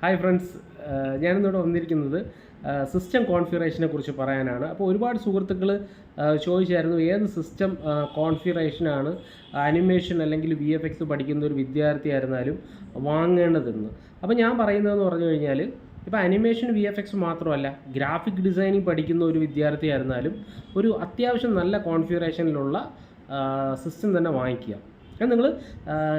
Hi friends, ഞാനിന്നിവിടെ വന്നിരിക്കുന്നത് system കോൺഫിഗറേഷനെ കുറിച്ച് പറയാനാണ്. അപ്പോൾ ഒരുപാട് സുഹൃത്തുക്കൾ ചോദിച്ചായിരുന്നു ഏത് സിസ്റ്റം കോൺഫിഗറേഷനാണ് അനിമേഷൻ അല്ലെങ്കിൽ VFX പഠിക്കുന്ന ഒരു വിദ്യാർത്ഥിയായിരുന്നാലും വാങ്ങേണ്ടതെന്ന്. അപ്പോൾ ഞാൻ പറയുന്നതെന്ന് പറഞ്ഞു കഴിഞ്ഞാൽ, ഇപ്പോൾ അനിമേഷൻ VFX മാത്രമല്ല, ഗ്രാഫിക് ഡിസൈനിങ് പഠിക്കുന്ന ഒരു വിദ്യാർത്ഥിയായിരുന്നാലും ഒരു അത്യാവശ്യം നല്ല കോൺഫിഗറേഷനിലുള്ള സിസ്റ്റം തന്നെ വാങ്ങിക്കുക. നിങ്ങൾ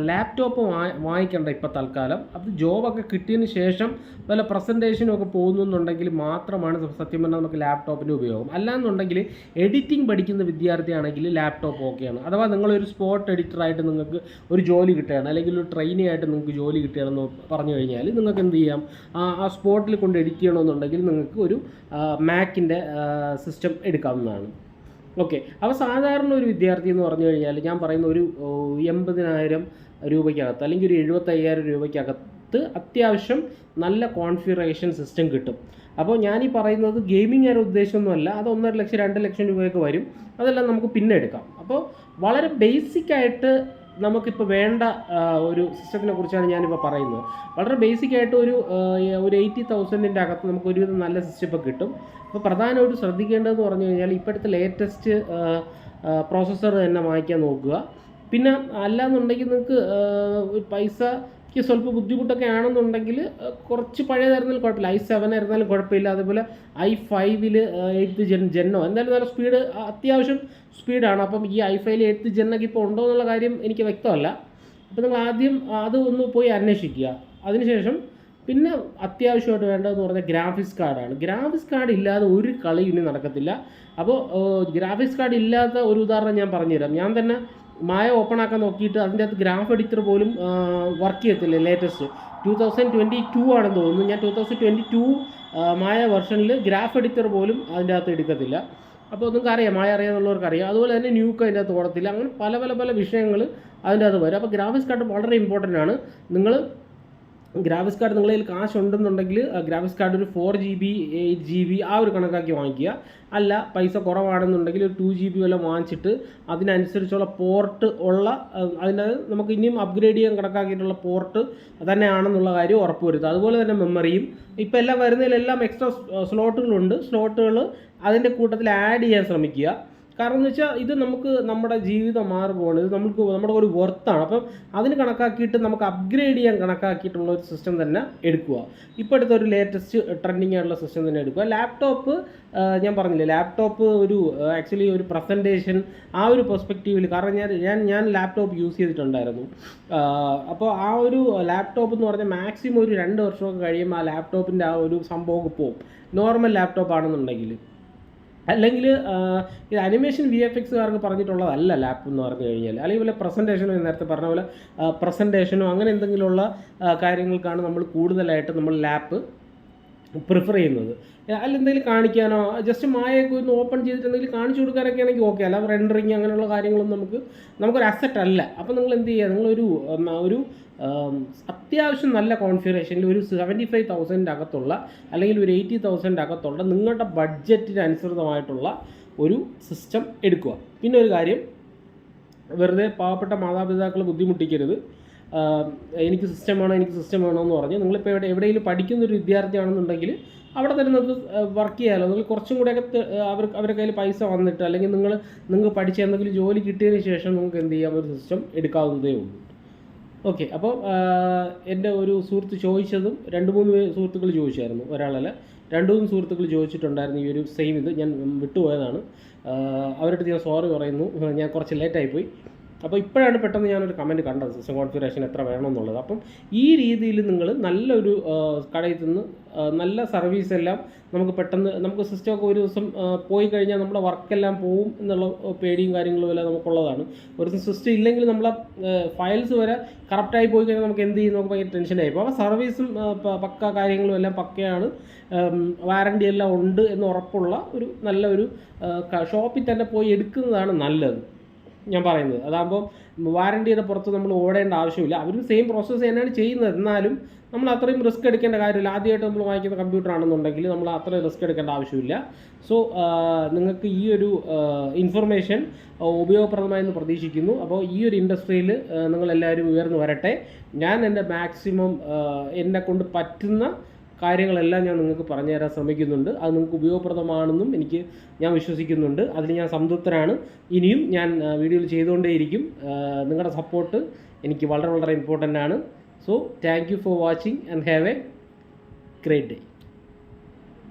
ലാപ്ടോപ്പ് വാങ്ങിക്കേണ്ട ഇപ്പോൾ തൽക്കാലം. അത് ജോബൊക്കെ കിട്ടിയതിന് ശേഷം വല്ല പ്രസൻറ്റേഷനും ഒക്കെ പോകുന്നുണ്ടെങ്കിൽ മാത്രമാണ് സത്യം പറഞ്ഞാൽ നമുക്ക് ലാപ്ടോപ്പിൻ്റെ ഉപയോഗം. അല്ലാന്നുണ്ടെങ്കിൽ എഡിറ്റിംഗ് പഠിക്കുന്ന വിദ്യാർത്ഥിയാണെങ്കിൽ ലാപ്ടോപ്പ് ഓക്കെയാണ്. അഥവാ നിങ്ങളൊരു സ്പോട്ട് എഡിറ്ററായിട്ട് നിങ്ങൾക്ക് ഒരു ജോലി കിട്ടുകയാണ്, അല്ലെങ്കിൽ ഒരു ട്രെയിനി ആയിട്ട് നിങ്ങൾക്ക് ജോലി കിട്ടുകയാണെന്ന് പറഞ്ഞു കഴിഞ്ഞാൽ നിങ്ങൾക്ക് എന്ത് ചെയ്യാം, ആ സ്പോട്ടിൽ കൊണ്ട് എഡിറ്റ് ചെയ്യണമെന്നുണ്ടെങ്കിൽ നിങ്ങൾക്ക് ഒരു മാക്കിൻ്റെ സിസ്റ്റം എടുക്കാവുന്നതാണ്. ഓക്കെ. അപ്പോൾ സാധാരണ ഒരു വിദ്യാർത്ഥി എന്ന് പറഞ്ഞു കഴിഞ്ഞാൽ ഞാൻ പറയുന്ന ഒരു 80,000 രൂപയ്ക്കകത്ത് അല്ലെങ്കിൽ ഒരു 75,000 രൂപയ്ക്കകത്ത് അത്യാവശ്യം നല്ല കോൺഫിഗറേഷൻ സിസ്റ്റം കിട്ടും. അപ്പോൾ ഞാനീ പറയുന്നത് ഗെയിമിംഗ് ആയ ഉദ്ദേശമൊന്നുമല്ല. അത് 1.5 ലക്ഷം 2 ലക്ഷം രൂപയൊക്കെ വരും. അതെല്ലാം നമുക്ക് പിന്നെ എടുക്കാം. അപ്പോൾ വളരെ ബേസിക്കായിട്ട് നമുക്കിപ്പോൾ വേണ്ട ഒരു സിസ്റ്റത്തിനെ കുറിച്ചാണ് ഞാനിപ്പോൾ പറയുന്നത്. വളരെ ബേസിക്കായിട്ട് ഒരു 80,000 അകത്ത് നമുക്ക് ഒരുവിധം നല്ല സിസ്റ്റം ഇപ്പോൾ കിട്ടും. അപ്പോൾ പ്രധാനമായിട്ട് ശ്രദ്ധിക്കേണ്ടതെന്ന് പറഞ്ഞു കഴിഞ്ഞാൽ ഇപ്പോഴത്തെ ലേറ്റസ്റ്റ് പ്രോസസ്സർ തന്നെ വാങ്ങിക്കാൻ നോക്കുക. പിന്നെ അല്ലാന്നുണ്ടെങ്കിൽ നിങ്ങൾക്ക് പൈസയ്ക്ക് സ്വല്പം ബുദ്ധിമുട്ടൊക്കെ ആണെന്നുണ്ടെങ്കിൽ കുറച്ച് പഴയതായിരുന്നാലും കുഴപ്പമില്ല. i7 ആയിരുന്നാലും കുഴപ്പമില്ല. അതേപോലെ i5 8th ജെന്നോ എന്തായാലും നല്ല സ്പീഡ്, അത്യാവശ്യം സ്പീഡാണ്. അപ്പം ഈ i5 8th ജെന്നൊക്കെ ഇപ്പോൾ ഉണ്ടോ എന്നുള്ള കാര്യം എനിക്ക് വ്യക്തമല്ല. അപ്പോൾ നിങ്ങൾ ആദ്യം അത് ഒന്ന് പോയി അന്വേഷിക്കുക. അതിനുശേഷം പിന്നെ അത്യാവശ്യമായിട്ട് വേണ്ടതെന്ന് പറഞ്ഞാൽ ഗ്രാഫിക്സ് കാർഡാണ്. ഗ്രാഫിക്സ് കാർഡ് ഇല്ലാതെ ഒരു കളി ഇനി നടക്കത്തില്ല. അപ്പോൾ ഗ്രാഫിക്സ് കാർഡ് ഇല്ലാത്ത ഒരു ഉദാഹരണം ഞാൻ പറഞ്ഞുതരാം. ഞാൻ തന്നെ മായ ഓപ്പൺ ആക്കാൻ നോക്കിയിട്ട് അതിൻ്റെ അകത്ത് ഗ്രാഫ് എഡിറ്റർ പോലും വർക്ക് ചെയ്യത്തില്ല. ലേറ്റസ്റ്റ് 2022 ആണെന്ന് തോന്നുന്നു. ഞാൻ 2022 മായ വെർഷനിൽ ഗ്രാഫ് എഡിറ്റർ പോലും അതിൻ്റെ അകത്ത് എടുക്കത്തില്ല. അപ്പോൾ നിങ്ങൾക്ക് അറിയാം, മായ അറിയാമെന്നുള്ളവർക്ക് അറിയാം. അതുപോലെ തന്നെ ന്യൂക്ക് അതിൻ്റെ അകത്ത് ഓടത്തില്ല. അങ്ങനെ പല വിഷയങ്ങൾ അതിൻ്റെ അകത്ത് വരും. അപ്പോൾ ഗ്രാഫിക്സ് കാർഡ് വളരെ ഇമ്പോർട്ടൻ്റ് ആണ്. നിങ്ങൾ ഗ്രാഫിക്സ് കാർഡ് നിങ്ങളുടെ കയ്യിൽ കാശ് ഉണ്ടെന്നുണ്ടെങ്കിൽ ഗ്രാഫിക്സ് കാർഡ് ഒരു 4GB 8GB ആ ഒരു കണക്കാക്കി വാങ്ങിക്കുക. അല്ല, പൈസ കുറവാണെന്നുണ്ടെങ്കിൽ ഒരു 2GB വല്ലതും വാങ്ങിച്ചിട്ട് അതിനനുസരിച്ചുള്ള പോർട്ട് ഉള്ള, അതിൻ്റെ നമുക്ക് ഇനിയും അപ്ഗ്രേഡ് ചെയ്യാൻ കണക്കാക്കിയിട്ടുള്ള പോർട്ട് തന്നെയാണെന്നുള്ള കാര്യം ഉറപ്പ് വരുത്തുക. അതുപോലെ തന്നെ മെമ്മറിയും ഇപ്പോൾ എല്ലാം വരുന്നതിലെല്ലാം എക്സ്ട്രാ സ്ലോട്ടുകളുണ്ട്. സ്ലോട്ടുകൾ അതിൻ്റെ കൂട്ടത്തിൽ ആഡ് ചെയ്യാൻ ശ്രമിക്കുക. കാരണം എന്ന് വെച്ചാൽ ഇത് നമുക്ക് നമ്മുടെ ജീവിത മാർഗ്ഗമാണ്. ഇത് നമ്മുടെ ഒരു വർത്താണ്. അപ്പം അതിന് കണക്കാക്കിയിട്ട് നമുക്ക് അപ്ഗ്രേഡ് ചെയ്യാൻ കണക്കാക്കിയിട്ടുള്ള ഒരു സിസ്റ്റം തന്നെ എടുക്കുക. ഇപ്പോഴത്തെ ഒരു ലേറ്റസ്റ്റ് ട്രെൻഡിങ് ആയിട്ടുള്ള സിസ്റ്റം തന്നെ എടുക്കുക. ലാപ്ടോപ്പ് ഞാൻ പറഞ്ഞില്ലേ, ലാപ്ടോപ്പ് ആക്ച്വലി ഒരു പ്രസൻറ്റേഷൻ ആ ഒരു പെർസ്പെക്റ്റീവിൽ, കാരണം ഞാൻ ലാപ്ടോപ്പ് യൂസ് ചെയ്തിട്ടുണ്ടായിരുന്നു. അപ്പോൾ ആ ഒരു ലാപ്ടോപ്പ് എന്ന് പറഞ്ഞാൽ മാക്സിമം ഒരു 2 വർഷമൊക്കെ കഴിയുമ്പോൾ ആ ലാപ്ടോപ്പിൻ്റെ ആ ഒരു സംഭവമൊക്കെ പോകും, നോർമൽ ലാപ്ടോപ്പ് ആണെന്നുണ്ടെങ്കിൽ. അല്ലെങ്കിൽ ഇത് അനിമേഷൻ VFXകാർക്ക് പറഞ്ഞിട്ടുള്ളതല്ല ലാപ്പ് എന്ന് പറഞ്ഞു കഴിഞ്ഞാൽ. അല്ലെങ്കിൽ വല്ല പ്രസൻറ്റേഷനോ, നേരത്തെ പറഞ്ഞ പോലെ പ്രസൻറ്റേഷനോ അങ്ങനെ എന്തെങ്കിലുമുള്ള കാര്യങ്ങൾക്കാണ് നമ്മൾ കൂടുതലായിട്ട് നമ്മൾ ലാപ്പ് പ്രിഫർ ചെയ്യുന്നത്. അല്ല എന്തെങ്കിലും കാണിക്കാനോ ജസ്റ്റ് മായൊക്കെ ഒന്ന് ഓപ്പൺ ചെയ്തിട്ട് എന്തെങ്കിലും കാണിച്ചു കൊടുക്കാനൊക്കെ ആണെങ്കിൽ ഓക്കെ. അല്ല റെൻഡറിങ് അങ്ങനെയുള്ള കാര്യങ്ങളൊന്നും നമുക്കൊരു അസറ്റ് അല്ല. അപ്പോൾ നിങ്ങൾ എന്ത് ചെയ്യുക, നിങ്ങളൊരു അത്യാവശ്യം നല്ല കോൺഫിഗറേഷനിൽ ഒരു 75,000 അകത്തുള്ള അല്ലെങ്കിൽ ഒരു 80,000 അകത്തുള്ള നിങ്ങളുടെ ബഡ്ജറ്റിന് അനുസൃതമായിട്ടുള്ള ഒരു സിസ്റ്റം എടുക്കുക. പിന്നെ ഒരു കാര്യം, വെറുതെ പാവപ്പെട്ട മാതാപിതാക്കൾ ബുദ്ധിമുട്ടിക്കരുത്. എനിക്ക് സിസ്റ്റം വേണമെന്ന് പറഞ്ഞ് നിങ്ങളിപ്പോൾ എവിടെയെങ്കിലും പഠിക്കുന്നൊരു വിദ്യാർത്ഥിയാണെന്നുണ്ടെങ്കിൽ അവിടെ തന്നെ നിങ്ങൾക്ക് വർക്ക് ചെയ്യാമല്ലോ. നിങ്ങൾ കുറച്ചും കൂടെയൊക്കെ അവരുടെ കയ്യിൽ പൈസ വന്നിട്ട്, അല്ലെങ്കിൽ നിങ്ങൾക്ക് പഠിച്ച എന്തെങ്കിലും ജോലി കിട്ടിയതിന് ശേഷം നിങ്ങൾക്ക് എന്ത് ചെയ്യാം, ഒരു സിസ്റ്റം എടുക്കാവുന്നതേ ഉള്ളൂ. ഓക്കെ. അപ്പോൾ എൻ്റെ ഒരു സുഹൃത്ത് ചോദിച്ചതും 2-3 സുഹൃത്തുക്കൾ ചോദിച്ചായിരുന്നു. ഒരാളല്ല, 2-3 സുഹൃത്തുക്കൾ ചോദിച്ചിട്ടുണ്ടായിരുന്നു ഈ ഒരു സെയിം ഇത്. ഞാൻ വിട്ടുപോയതാണ്. അവരുടെ ഞാൻ സോറി പറയുന്നു, ഞാൻ കുറച്ച് ലേറ്റായിപ്പോയി. അപ്പോൾ ഇപ്പോഴാണ് പെട്ടെന്ന് ഞാനൊരു കമൻറ്റ് കണ്ടത്, സിസ്റ്റം കോൺഫിഗറേഷൻ എത്ര വേണമെന്നുള്ളത്. അപ്പം ഈ രീതിയിൽ നിങ്ങൾ നല്ലൊരു കടയിൽ നിന്ന് നല്ല സർവീസ് എല്ലാം നമുക്ക് പെട്ടെന്ന്, നമുക്ക് സിസ്റ്റമൊക്കെ ഒരു ദിവസം പോയി കഴിഞ്ഞാൽ നമ്മുടെ വർക്കെല്ലാം പോവും എന്നുള്ള പേടിയും കാര്യങ്ങളും എല്ലാം നമുക്കുള്ളതാണ്. ഒരു ദിവസം സിസ്റ്റം ഇല്ലെങ്കിൽ നമ്മളെ ഫയൽസ് വരെ കറക്റ്റായി പോയി കഴിഞ്ഞാൽ നമുക്ക് എന്ത് ചെയ്യും, നമുക്ക് ഭയങ്കര ടെൻഷനായി പോകും. അപ്പോൾ സർവീസും പക്ക കാര്യങ്ങളും എല്ലാം പക്കയാണ്, വാറണ്ടി എല്ലാം ഉണ്ട് എന്ന് ഉറപ്പുള്ള നല്ലൊരു ഷോപ്പിൽ തന്നെ പോയി എടുക്കുന്നതാണ് നല്ലത്. ഞാൻ പറയുന്നത്. അതാകുമ്പോൾ വാറണ്ടിയുടെ പുറത്ത് നമ്മൾ ഓടേണ്ട ആവശ്യമില്ല. അവരും സെയിം പ്രോസസ്സ് തന്നെയാണ് ചെയ്യുന്നത്, എന്നാലും നമ്മൾ അത്രയും റിസ്ക് എടുക്കേണ്ട കാര്യമില്ല. ആദ്യമായിട്ട് നമ്മൾ വാങ്ങിക്കുന്ന കമ്പ്യൂട്ടർ ആണെന്നുണ്ടെങ്കിൽ നമ്മൾ അത്രയും റിസ്ക് എടുക്കേണ്ട ആവശ്യമില്ല. സോ നിങ്ങൾക്ക് ഈ ഒരു ഇൻഫർമേഷൻ ഉപയോഗപ്രദമായെന്ന് പ്രതീക്ഷിക്കുന്നു. അപ്പോൾ ഈ ഒരു ഇൻഡസ്ട്രിയിൽ നിങ്ങളെല്ലാവരും ഉയർന്നു വരട്ടെ. ഞാൻ എൻ്റെ മാക്സിമം എന്നെക്കൊണ്ട് പറ്റുന്ന കാര്യങ്ങളെല്ലാം ഞാൻ നിങ്ങൾക്ക് പറഞ്ഞു തരാൻ ശ്രമിക്കുന്നുണ്ട്. അത് നിങ്ങൾക്ക് ഉപയോഗപ്രദമാണെന്നും ഞാൻ വിശ്വസിക്കുന്നുണ്ട്. അതിൽ ഞാൻ സംതൃപ്തനാണ്. ഇനിയും ഞാൻ വീഡിയോയിൽ ചെയ്തുകൊണ്ടേയിരിക്കും. നിങ്ങളുടെ സപ്പോർട്ട് എനിക്ക് വളരെ വളരെ ഇമ്പോർട്ടൻ്റ് ആണ്. So thank you for watching and have A great day.